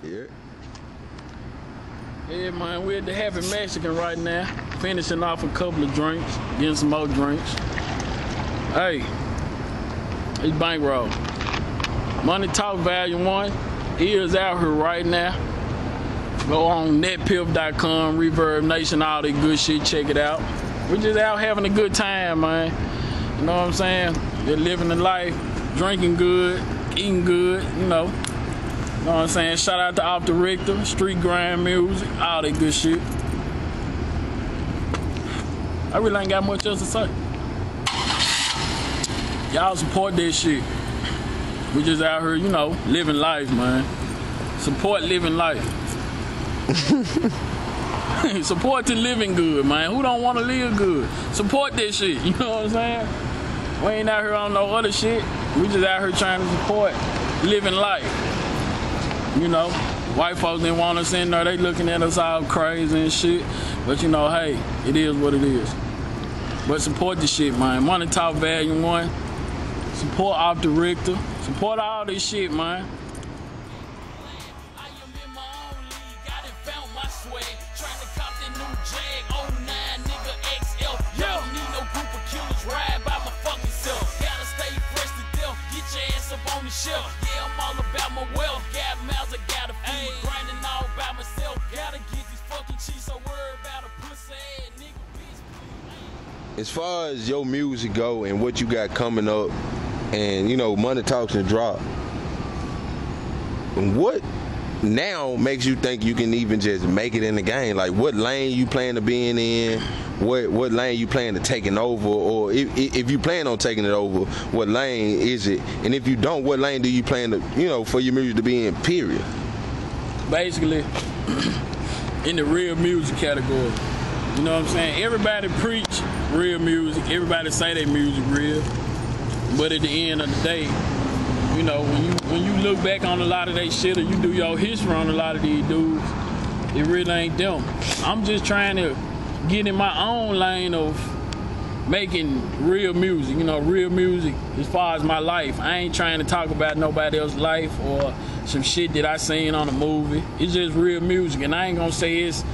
Yeah. Yeah, man, we're at the Happy Mexican right now. Finishing off a couple of drinks, getting some more drinks. Hey, it's BankRoll. Money Talk Volume 1 is out here right now. Go on netpiff.com, Reverb Nation, all that good shit, check it out. We're just out having a good time, man. You know what I'm saying? They're living the life, drinking good, eating good, you know. You know what I'm saying? Shout out to Off the Richter, Street Grind Music, all that good shit. I really ain't got much else to say. Y'all support this shit. We just out here, you know, living life, man. Support living life. Support the living good, man. Who don't want to live good? Support this shit, you know what I'm saying? We ain't out here on no other shit. We just out here trying to support living life. You know, white folks didn't want us in there. They looking at us all crazy and shit. But you know, hey, it is what it is. But support the shit, man. Money Talk Volume 1. Support Off the Richter. Support all this shit, man. Yeah, I'm all about my wealth. Got mouths, I gotta feed. Grinding all by myself. Gotta get these fucking cheese, so worry about a pussy ass nigga, bitch. As far as your music go and what you got coming up, and you know, Money Talks and Drop, what now makes you think you can even just make it in the game? Like, what lane you plan to be in? What lane you plan to taking over? Or if you plan on taking it over, what lane is it? And if you don't, what lane do you plan to, you know, for your music to be in, period? Basically, in the real music category. You know what I'm saying? Everybody preach real music. Everybody say they music real. But at the end of the day, you know, when you look back on a lot of that shit, or you do your history on a lot of these dudes, it really ain't them. I'm just trying to get in my own lane of making real music, you know, real music as far as my life. I ain't trying to talk about nobody else's life or some shit that I seen on a movie. It's just real music, and I ain't gonna say it's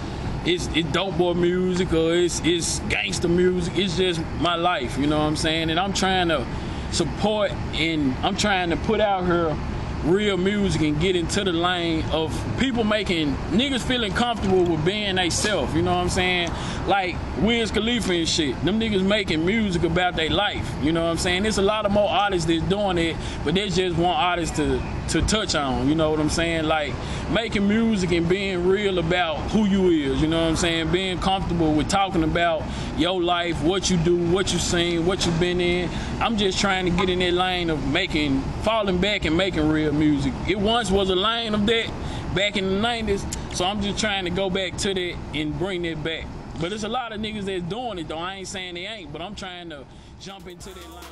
dope boy music or it's gangster music. It's just my life, you know what I'm saying? And I'm trying to support and I'm trying to put out here real music and get into the lane of people making niggas feeling comfortable with being they self, you know what I'm saying? Like Wiz Khalifa and shit. Them niggas making music about their life, you know what I'm saying? There's a lot of more artists that's doing it, but there's just one artist to touch on, you know what I'm saying? Like making music and being real about who you is, you know what I'm saying? Being comfortable with talking about your life, what you do, what you seen, what you been in. I'm just trying to get in that lane of falling back and making real music. It once was a lane of that back in the 90s, so I'm just trying to go back to that and bring that back. But there's a lot of niggas that's doing it though. I ain't saying they ain't, but I'm trying to jump into that lane.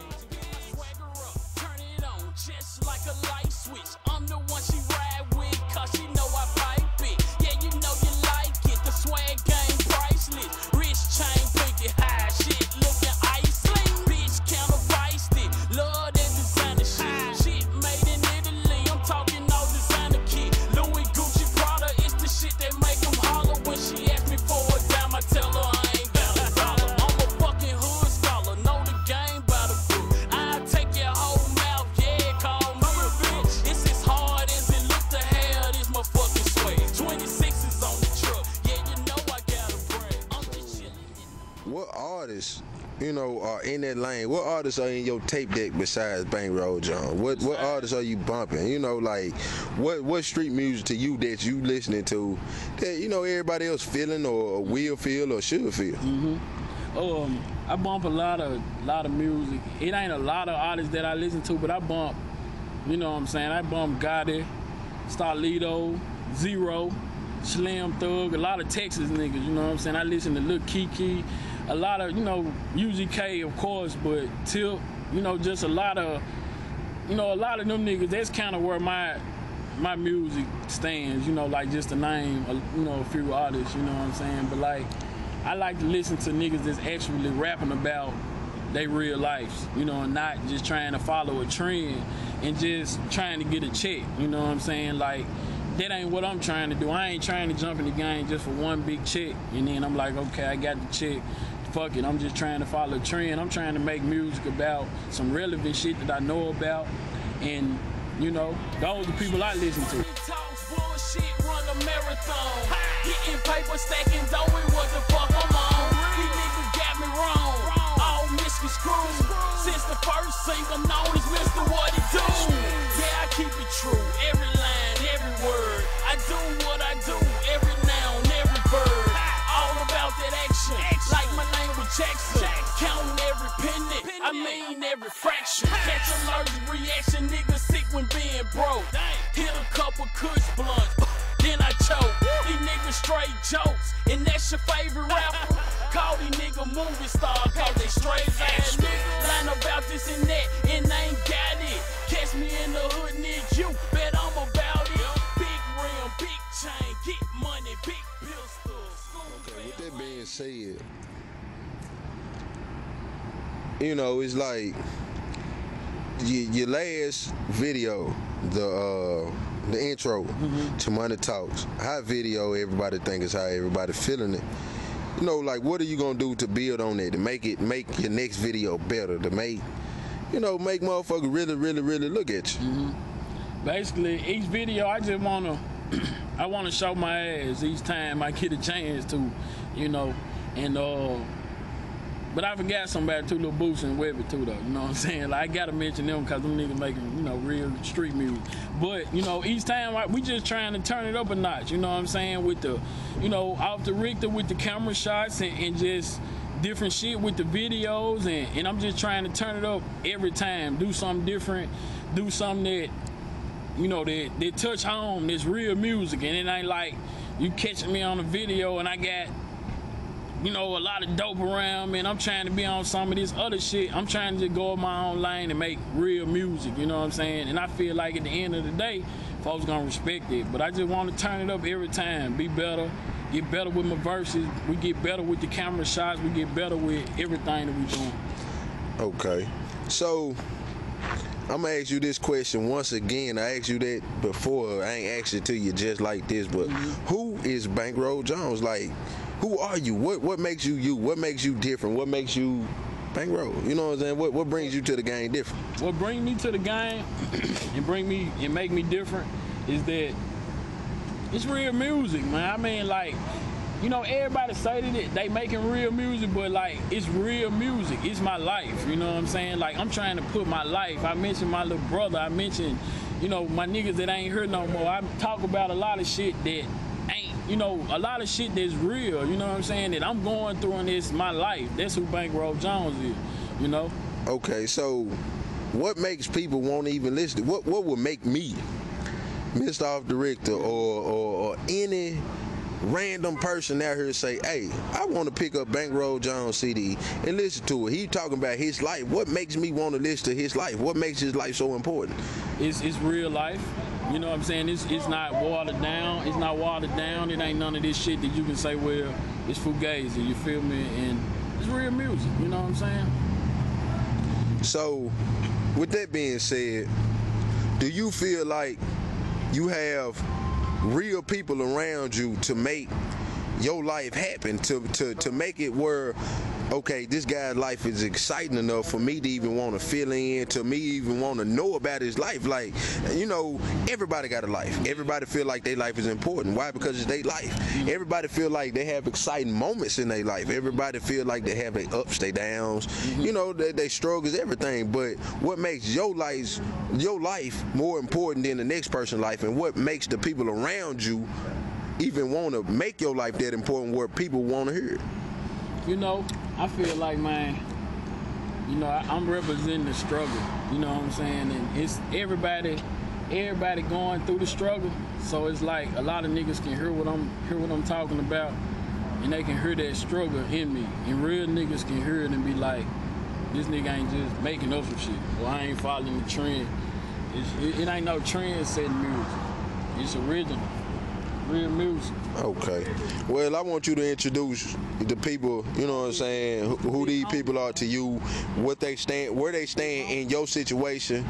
Swagger up, turn it on, just like a light switch. I'm the one she ride with, cause she know I pipe it. Yeah, you know you like it, the swag game priceless. Rich chain, pinky high, shit looking icy. Bitch counter vice it, love that designer shit. Shit made in Italy, I'm talking all designer kit. Louis, Gucci, Prada, it's the shit that make them holler. When she ask me for a dime, I tell her I ain't got a dollar. I'm a fucking hood scholar, know the game by the book. I take your whole mouth, yeah, call me a bitch. It's as hard as it look to hell, this my fucking swag. 26 is on the truck, yeah, you know I gotta brag. I'm just chillin'. What artists, you know, are in that lane? What artists are in your tape deck besides BankRoll, John? What artists are you bumping? You know, like what street music to you that you listening to that you know everybody else feeling or will feel or should feel? I bump a lot of music. It ain't a lot of artists that I listen to, but I bump, you know what I'm saying? I bump Gotti, Starlito, Zero, Slim Thug, a lot of Texas niggas, you know what I'm saying? I listen to Lil Kiki, a lot of, you know, UGK of course, but Tip, you know, just a lot of them niggas. That's kind of where my music stands, you know, like just to name, you know, a few artists, you know what I'm saying? But like, I like to listen to niggas that's actually rapping about their real lives, you know, and not just trying to follow a trend and just trying to get a check, you know what I'm saying? Like, that ain't what I'm trying to do. I ain't trying to jump in the game just for one big check, and then I'm like, okay, I got the check. Fuck it, I'm just trying to follow a trend. I'm trying to make music about some relevant shit that I know about, and you know, those are the people I listen to. Bullshit, run a marathon. Getting paper, stacking dough, and what the fuck I'm on. These niggas got me wrong. All misconstrued. Since the first single known as Mr. What It Do. Yeah, I keep it true. Every line, every word. I do what I do. Every noun, every verb. All about that action. Like my name was Jackson. Counting every penny. I mean every fraction. Catch allergic reaction. Niggas sick when being broke. Hit a couple kush blunts. Then I choke. These niggas straight jokes. And that's your favorite rapper. Call these niggas movie stars. Cause they straight ass niggas. Line about this and that. And I ain't got it. Catch me in the hood near you. Bet I'm about it. Big rim, big chain. Get money, big pistols. Okay, with that being said, you know, it's like your last video, the intro to Money Talks, hot video, everybody think is how everybody feeling it. You know, like, what are you gonna do to build on it, to make your next video better, to make motherfuckers really look at you? Basically, each video I just wanna I wanna show my ass each time I get a chance to, you know, and but I forgot somebody too, Lil Boots and Webby too, though. You know what I'm saying? Like, I gotta mention them because them niggas making, you know, real street music. But, you know, each time we just trying to turn it up a notch, you know what I'm saying? With the, you know, off the Richter with the camera shots and just different shit with the videos. And I'm just trying to turn it up every time. Do something different. Do something that, you know, that touch home, that's real music. And it ain't like you catching me on a video and I got, you know, a lot of dope around me, and I'm trying to be on some of this other shit. I'm trying to just go on my own lane and make real music, you know what I'm saying? And I feel like at the end of the day, folks gonna respect it. But I just want to turn it up every time, be better, get better with my verses. We get better with the camera shots. We get better with everything that we doing. Okay, so I'm gonna ask you this question once again. I asked you that before. I ain't asked it to you just like this, but who is BankRoll Jones? Like, who are you? What makes you you? What makes you different? What makes you BankRoll? You know what I'm saying? What brings you to the game different? What brings me to the game and make me different is that it's real music, man. I mean, like, you know, everybody say that they making real music, but like, it's real music. It's my life, you know what I'm saying? Like, I'm trying to put my life. I mentioned my little brother. I mentioned, you know, my niggas that ain't here no more. I talk about a lot of shit that ain't, you know, a lot of shit that's real, you know what I'm saying, that I'm going through, and it's my life. That's who BankRoll Jones is, you know? Okay, so what makes people want to even listen? What would make me, Mr. Off the Richter, or any random person out here say, hey, I want to pick up BankRoll Jones CD and listen to it? He talking about his life. What makes me want to listen to his life? What makes his life so important? It's real life. You know what I'm saying? It's not watered down. It's not watered down. It ain't none of this shit that you can say, well, it's fugazi, you feel me? And it's real music, you know what I'm saying? So, with that being said, do you feel like you have real people around you to make your life happen, to make it where, okay, this guy's life is exciting enough for me to even want to fill in, to me even want to know about his life? Like, you know, everybody got a life. Everybody feel like their life is important. Why? Because it's their life. Everybody feel like they have exciting moments in their life. Everybody feel like they have their ups, their downs. You know, they struggles, everything. But what makes your life more important than the next person's life, and what makes the people around you even want to make your life that important where people want to hear it? You know, I feel like, man, you know, I'm representing the struggle, you know what I'm saying? And it's everybody going through the struggle. So it's like a lot of niggas can hear what I'm talking about, and they can hear that struggle in me. And real niggas can hear it and be like, this nigga ain't just making up some shit, or I ain't following the trend. It ain't no trend setting music. It's original. Real music. Okay. Well, I want you to introduce the people, you know what I'm saying, who these people are to you, what they stand, where they stand in your situation,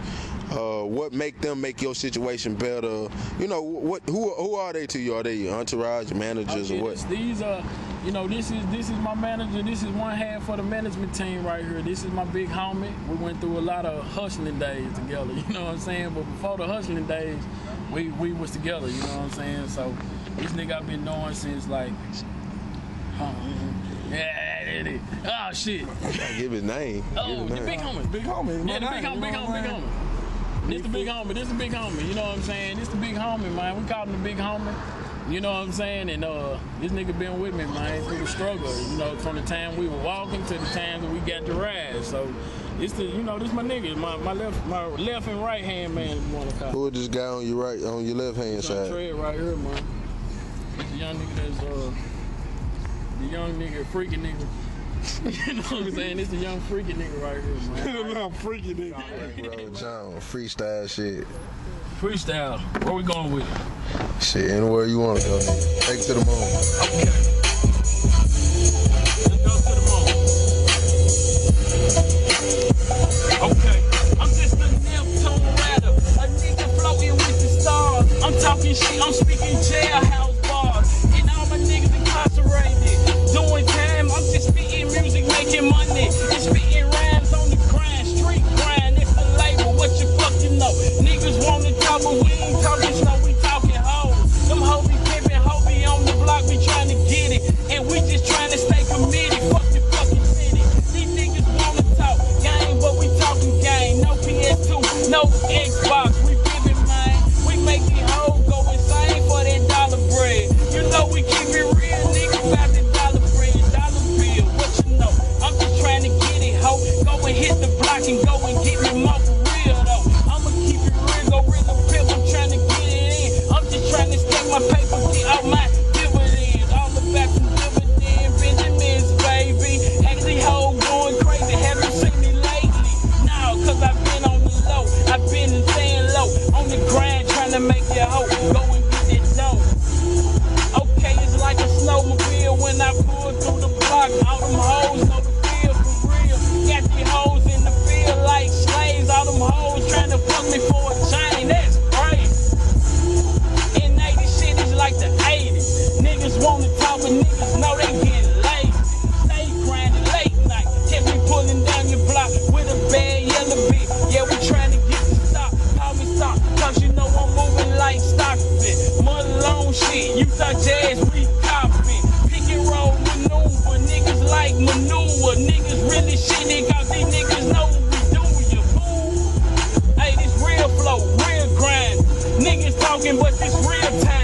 What make them make your situation better? You know, who are they to you? Are they your entourage, managers, or what? These are, you know, this is my manager. This is one half of the management team right here. This is my big homie. We went through a lot of hustling days together. You know what I'm saying? But before the hustling days, we was together. You know what I'm saying? So this nigga I've been knowing since like, oh shit. Give his name. Oh, the big homie. Big homie. Yeah, the big homie, big homie. This the big homie, you know what I'm saying? This the big homie, man. We call him the big homie. You know what I'm saying? And this nigga been with me, man, through the struggle, you know, from the time we were walking to the time that we got the ride. So it's the, you know, this my nigga, my left and right hand man, if you wanna call. Who is this guy on your left hand side? Tread right here, man. It's the young nigga that's the young nigga, freaky nigga. You know what I'm saying? It's the young freaky nigga right here, man. Freaky nigga. BankRoll John, freestyle shit. Freestyle. Where we going with it? Shit, anywhere you want to go, nigga. Take it to the moon. Okay. Let's go to the moon. Okay. I'm just a Neptune rider, a nigga floating with the stars. I'm talking shit, I'm speaking jailhouse bars. And all my niggas incarcerated, doing time. I'm just spitting music, making money. And spitting rhymes on the grind, street grind. It's the label, what you fucking know? Niggas wanna talk, but we ain't talking slow, we talking hoes. Them hoes be pimping, hoes be on the block, we trying to get it. And we just trying to stay committed. Fuck the fucking city. These niggas wanna talk game, but we talking game. No PS2, no Xbox, we pimping, man. We make these hoes go insane for that dollar bread. You know we keep it real, nigga, about the dollar bread, dollar bill. What you know? I'm just trying to get it, ho. Go and hit the block and go and get me more for real, though. I'ma keep it real, go real the pimp. I'm trying to get it in. I'm just trying to stack my paper, get out my dividends. All about some dividends, Benjamins, baby. Actually, hoe going crazy. Haven't seen me lately. No, cause I've been on the low. I've been staying low. On the grind, trying to make that hoe go and get it dough. Okay, it's like a snowmobile when I pull through the block. All them hoes know the feel for real. Got these hoes in the field like slaves. All them hoes trying to fuck me for a chain. That's crazy. In 80 shit is like the 80s. Niggas wanna talk, but niggas know they getting lazy. Stay grinding late night. Catch me pulling down your block with a bad yellow bitch. Yeah, we trying to get to stop. Call me stop, cause you know I'm moving like Stockton. Mud long shit, you thought jazz, we copy. Pick and roll maneuver, niggas like maneuver. Niggas really shitty, cause these niggas know what we do, you fool. Hey, this real flow, real grind. Niggas talking, but this real time.